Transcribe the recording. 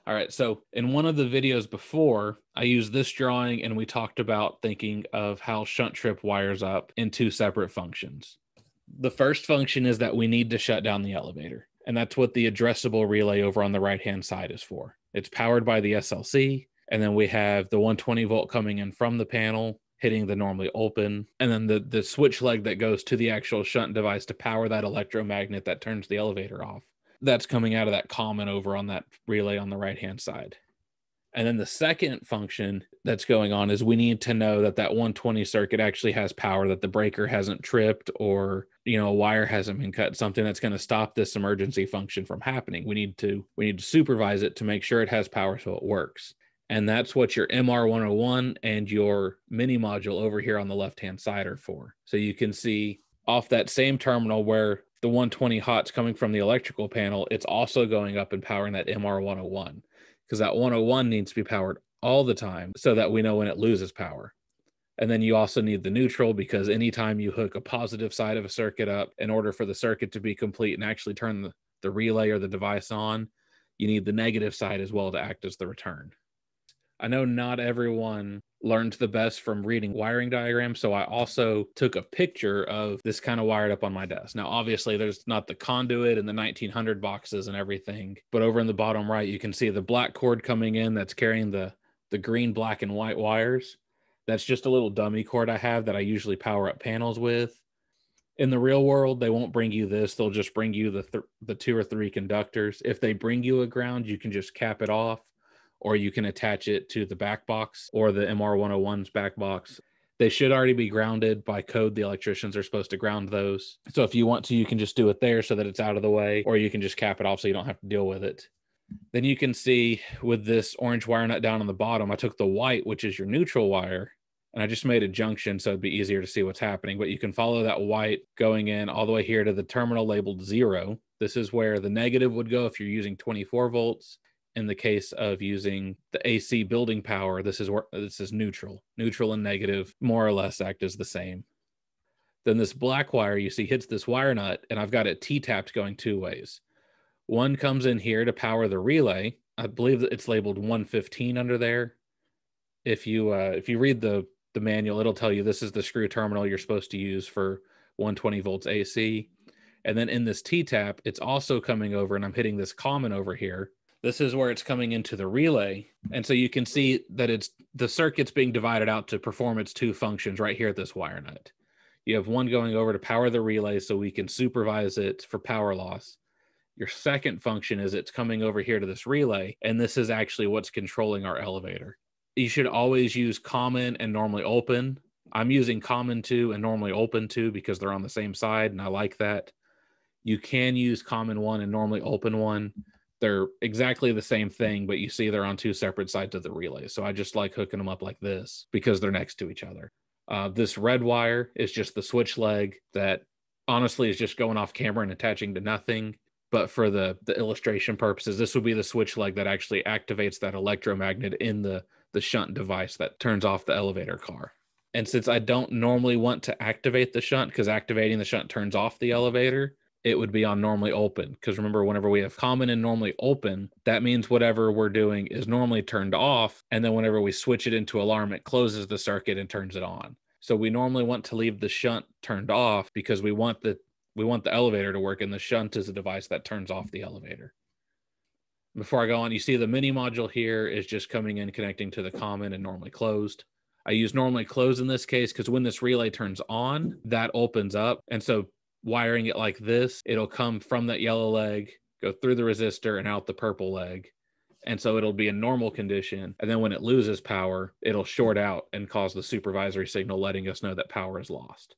All right, so in one of the videos before, I used this drawing and we talked about thinking of how shunt trip wires up in two separate functions. The first function is that we need to shut down the elevator, and that's what the addressable relay over on the right-hand side is for. It's powered by the SLC, and then we have the 120 volt coming in from the panel, hitting the normally open, and then the switch leg that goes to the actual shunt device to power that electromagnet that turns the elevator off. That's coming out of that common over on that relay on the right-hand side. And then the second function that's going on is we need to know that that 120 circuit actually has power, that the breaker hasn't tripped or, a wire hasn't been cut, something that's going to stop this emergency function from happening. We need to supervise it to make sure it has power so it works. And that's what your MR101 and your mini module over here on the left-hand side are for. So you can see off that same terminal where the 120 hot's coming from the electrical panel, it's also going up and powering that MR101, because that 101 needs to be powered all the time so that we know when it loses power. And then you also need the neutral, because anytime you hook a positive side of a circuit up, in order for the circuit to be complete and actually turn the relay or the device on, you need the negative side as well to act as the return. I know not everyone learned the best from reading wiring diagrams, so I also took a picture of this kind of wired up on my desk. Now, obviously, there's not the conduit and the 1900 boxes and everything, but over in the bottom right, you can see the black cord coming in that's carrying the green, black, and white wires. That's just a little dummy cord I have that I usually power up panels with. In the real world, they won't bring you this. They'll just bring you the 2 or 3 conductors. If they bring you a ground, you can just cap it off, or you can attach it to the back box or the MR101's back box. They should already be grounded by code. The electricians are supposed to ground those. So if you want to, you can just do it there so that it's out of the way, or you can just cap it off so you don't have to deal with it. Then you can see with this orange wire nut down on the bottom, I took the white, which is your neutral wire, and I just made a junction so it'd be easier to see what's happening. But you can follow that white going in all the way here to the terminal labeled 0. This is where the negative would go if you're using 24 volts. In the case of using the AC building power, this is neutral. Neutral and negative more or less act as the same. Then this black wire you see hits this wire nut, and I've got it T-tapped going 2 ways. One comes in here to power the relay. I believe that it's labeled 115 under there. If you read the manual, it'll tell you this is the screw terminal you're supposed to use for 120 volts AC. And then in this T-tap, it's also coming over, and I'm hitting this common over here. This is where it's coming into the relay. And so you can see that the circuit's being divided out to perform its 2 functions right here at this wire nut. You have one going over to power the relay so we can supervise it for power loss. Your second function is it's coming over here to this relay, and this is actually what's controlling our elevator. You should always use common and normally open. I'm using common 2 and normally open 2 because they're on the same side, and I like that. You can use common 1 and normally open 1. They're exactly the same thing, but you see they're on 2 separate sides of the relay. So I just like hooking them up like this because they're next to each other. This red wire is just the switch leg that honestly is just going off camera and attaching to nothing. But for the illustration purposes, this would be the switch leg that actually activates that electromagnet in the shunt device that turns off the elevator car. And since I don't normally want to activate the shunt, because activating the shunt turns off the elevator, it would be on normally open. Because remember, whenever we have common and normally open, that means whatever we're doing is normally turned off. And then whenever we switch it into alarm, it closes the circuit and turns it on. So we normally want to leave the shunt turned off because we want the elevator to work, and the shunt is a device that turns off the elevator. Before I go on, you see the mini module here is just coming in, connecting to the common and normally closed. I use normally closed in this case because when this relay turns on, that opens up. And so wiring it like this, it'll come from that yellow leg, go through the resistor and out the purple leg. And so it'll be in normal condition. And then when it loses power, it'll short out and cause the supervisory signal, letting us know that power is lost.